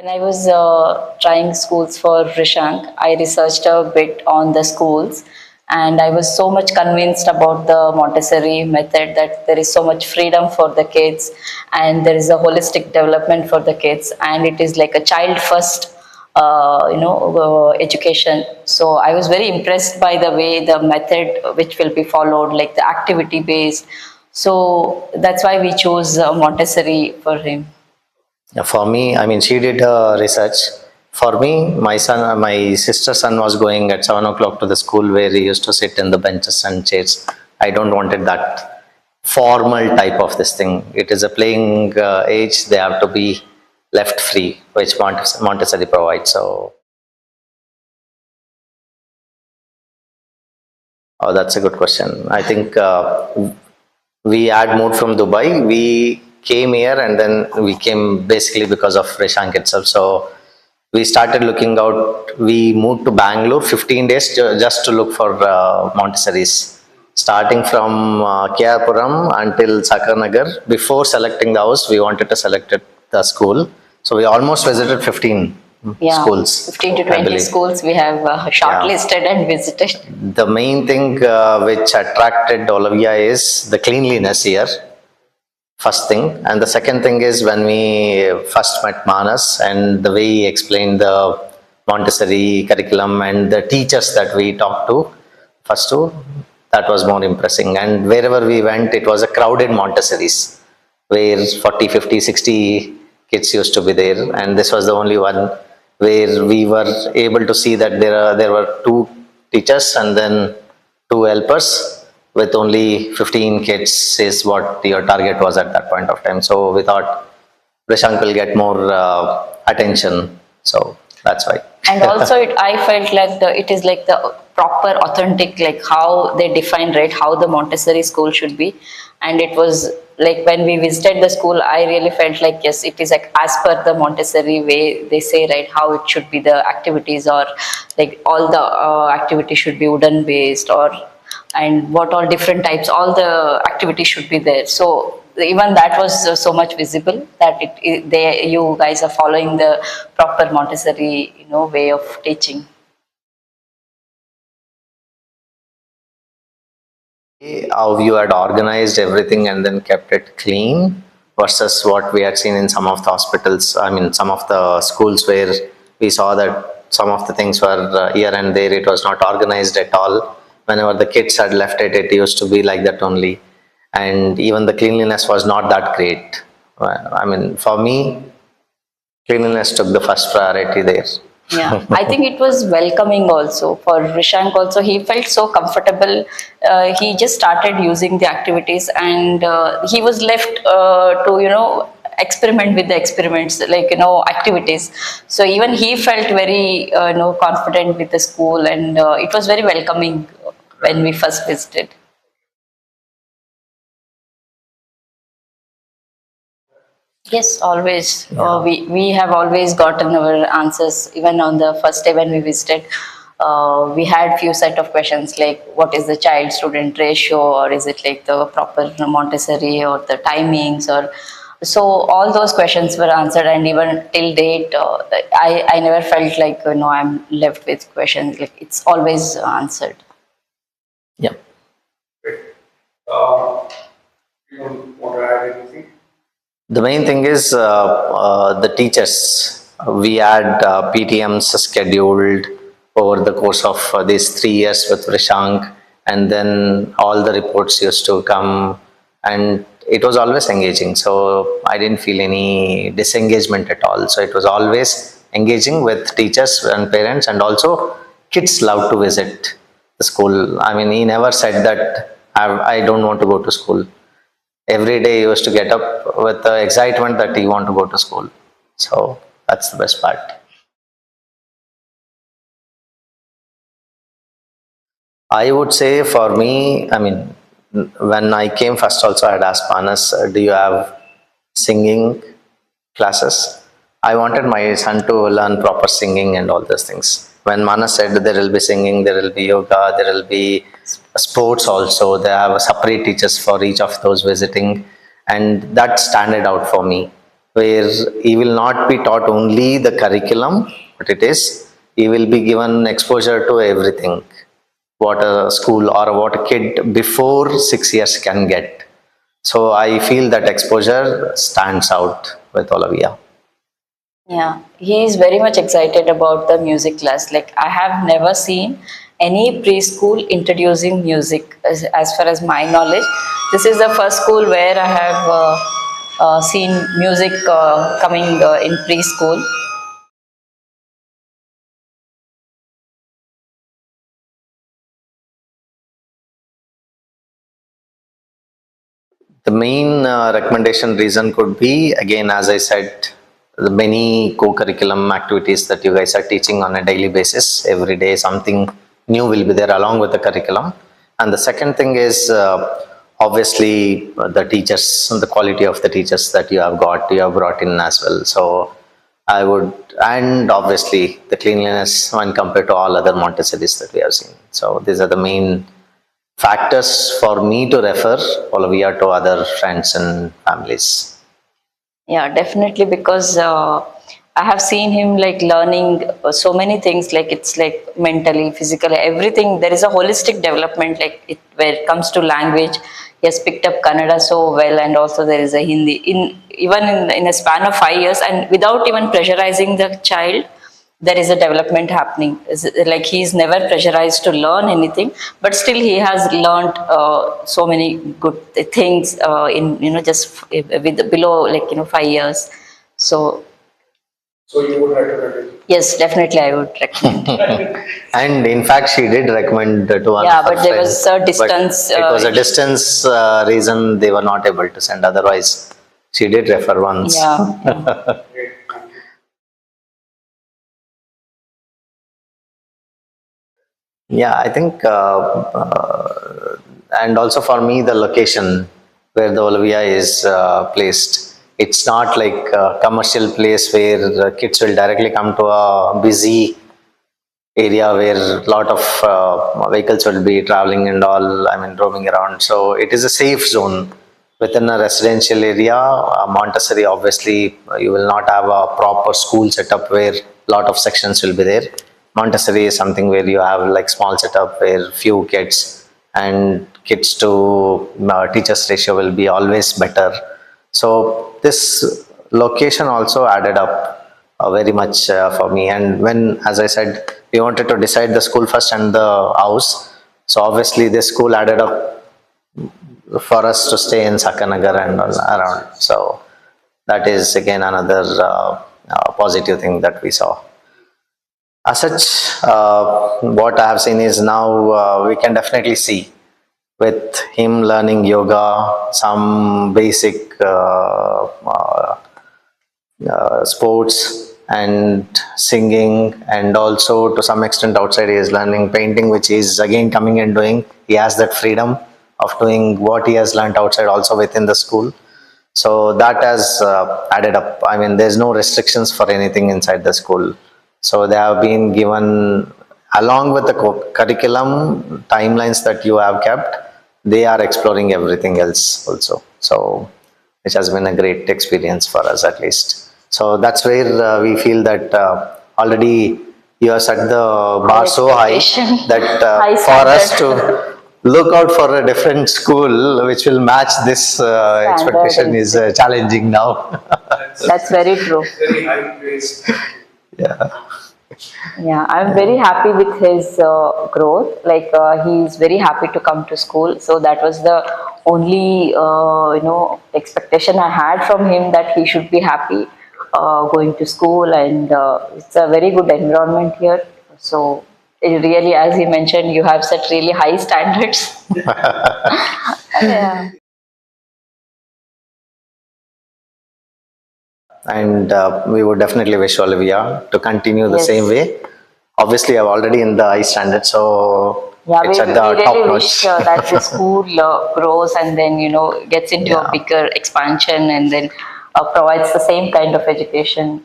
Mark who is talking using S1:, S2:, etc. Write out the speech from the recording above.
S1: When I was trying schools for Vrishank, I researched a bit on the schools, and I was so much convinced about the Montessori method that there is so much freedom for the kids and there is a holistic development for the kids, and it is like a child first education. So I was very impressed by the way the method which will be followed, like the activity based. So that's why we chose Montessori for him.
S2: For me, I mean, she did her research. For me, my sister's son was going at 7 o'clock to the school where he used to sit in the benches and chairs. I don't wanted that formal type of this thing. It is a playing age. They have to be left free, which Montessori provides. So, oh, that's a good question. I think we had moved from Dubai. We came here and then we came basically because of Vrishank itself. So we started looking out. We moved to Bangalore 15 days just to look for Montessori's. Starting from Kiarpuram until Sakarnagar. Before selecting the house, we wanted to select the school. So we almost visited 15 schools.
S1: 15 to 20 schools we have shortlisted and visited.
S2: The main thing which attracted Olivia is the cleanliness here. First thing, and the second thing is when we first met Manas and the way he explained the Montessori curriculum and the teachers that we talked to, first two, that was more impressing. And wherever we went, it was a crowded Montessori's where 40, 50, 60 kids used to be there, and this was the only one where we were able to see that there were two teachers and then two helpers. With only 15 kids is what your target was at that point of time. So we thought Vrishank will get more attention. So that's why.
S1: And also I felt like it is like the proper authentic, like how they define, right, how the Montessori school should be. And it was like when we visited the school, I really felt like, yes, it is like as per the Montessori way they say, right, how it should be the activities, or like all the activities should be wooden based, or and what all different types, all the activities should be there. So even that was so much visible that you guys are following the proper Montessori, way of teaching.
S2: How you had organized everything and then kept it clean versus what we had seen in some of the hospitals, I mean some of the schools where we saw that some of the things were here and there, it was not organized at all. Whenever the kids had left it, it used to be like that only. And even the cleanliness was not that great. I mean, for me, cleanliness took the first priority there.
S1: Yeah, I think it was welcoming also for Vrishank. Also, he felt so comfortable. He just started using the activities, and he was left to experiment with the experiments, like activities. So even he felt very confident with the school, and it was very welcoming when we first visited. Yes, always.
S2: Yeah.
S1: We have always gotten our answers. Even on the first day when we visited, we had few set of questions like what is the child-student ratio, or is it like the proper Montessori, or the timings, or so all those questions were answered. And even till date, I never felt like I'm left with questions. Like it's always answered.
S2: Yeah.
S3: You want to add anything?
S2: The main thing is the teachers. We had PTMs scheduled over the course of these 3 years with Vrishank, and then all the reports used to come, and it was always engaging. So I didn't feel any disengagement at all. So it was always engaging with teachers and parents, and also kids love to visit the school. I mean, he never said that I don't want to go to school. Every day he used to get up with the excitement that he want to go to school. So that's the best part. I would say for me, I mean, when I came first also I had asked Manas, do you have singing classes? I wanted my son to learn proper singing and all those things. When Manas said there will be singing, there will be yoga, there will be sports also, they have separate teachers for each of those visiting, and that standed out for me. where he will not be taught only the curriculum, but he will be given exposure to everything what a school or what a kid before 6 years can get. So I feel that exposure stands out with Olavia.
S1: Yeah, he is very much excited about the music class. Like, I have never seen any preschool introducing music, as far as my knowledge. This is the first school where I have seen music coming in preschool.
S2: The main recommendation reason could be, again, as I said, the many co-curriculum activities that you guys are teaching on a daily basis. Every day something new will be there along with the curriculum. And the second thing is obviously the teachers and the quality of the teachers that you have brought in as well. So I would, and obviously the cleanliness when compared to all other Montessori's that we have seen. So these are the main factors for me to refer Olivia to other friends and families.
S1: Yeah, definitely, because I have seen him like learning so many things. Like, it's like mentally, physically, everything. There is a holistic development. Like, where it comes to language, he has picked up Kannada so well, and also there is a Hindi in a span of 5 years, and without even pressurizing the child, there is a development happening. Like, he is never pressurized to learn anything, but still he has learned so many good things in, just with below, like, 5 years. So
S3: So you would recommend it?
S1: yes, definitely I would recommend.
S2: And in fact, she did recommend to one
S1: Yeah,
S2: of her
S1: but there was
S2: friends,
S1: a distance.
S2: but it was a distance reason they were not able to send. Otherwise, she did refer once.
S1: Yeah.
S3: Great, thank you.
S2: Yeah, I think, and also for me, the location where the Olivia is placed, it's not like a commercial place where kids will directly come to a busy area where a lot of vehicles will be traveling and all, I mean, roaming around. So it is a safe zone within a residential area. Montessori, obviously, you will not have a proper school setup where a lot of sections will be there. Montessori is something where you have like small setup where few kids, and kids to teachers ratio will be always better. So this location also added up very much for me. And when, as I said, we wanted to decide the school first and the house. So obviously this school added up for us to stay in Sakanagar and all around. So that is again another positive thing that we saw. As such, what I have seen is now we can definitely see with him learning yoga, some basic sports and singing, and also to some extent outside he is learning painting, which is again coming and doing. He has that freedom of doing what he has learned outside also within the school. So that has added up. I mean, there's no restrictions for anything inside the school. So they have been given, along with the curriculum timelines that you have kept, they are exploring everything else also. So which has been a great experience for us at least. So that's where we feel that already you have set the bar so high that
S1: High
S2: for us
S1: standard.
S2: to look out for a different school which will match this expectation is challenging now.
S1: That's very true.
S3: Very high praise.
S2: Yeah.
S1: Yeah, I'm very happy with his growth. Like, he's very happy to come to school. So that was the only expectation I had from him, that he should be happy going to school, and it's a very good environment here. So it really, as he mentioned, you have set really high standards. Yeah.
S2: And we would definitely wish Olivia to continue the
S1: Yes.
S2: same way. Obviously, I'm already in the high standard, so
S1: Yeah,
S2: it's at the
S1: we
S2: top
S1: really
S2: notch.
S1: wish that the school grows, and then gets into
S2: Yeah.
S1: a bigger expansion, and then provides the same kind of education.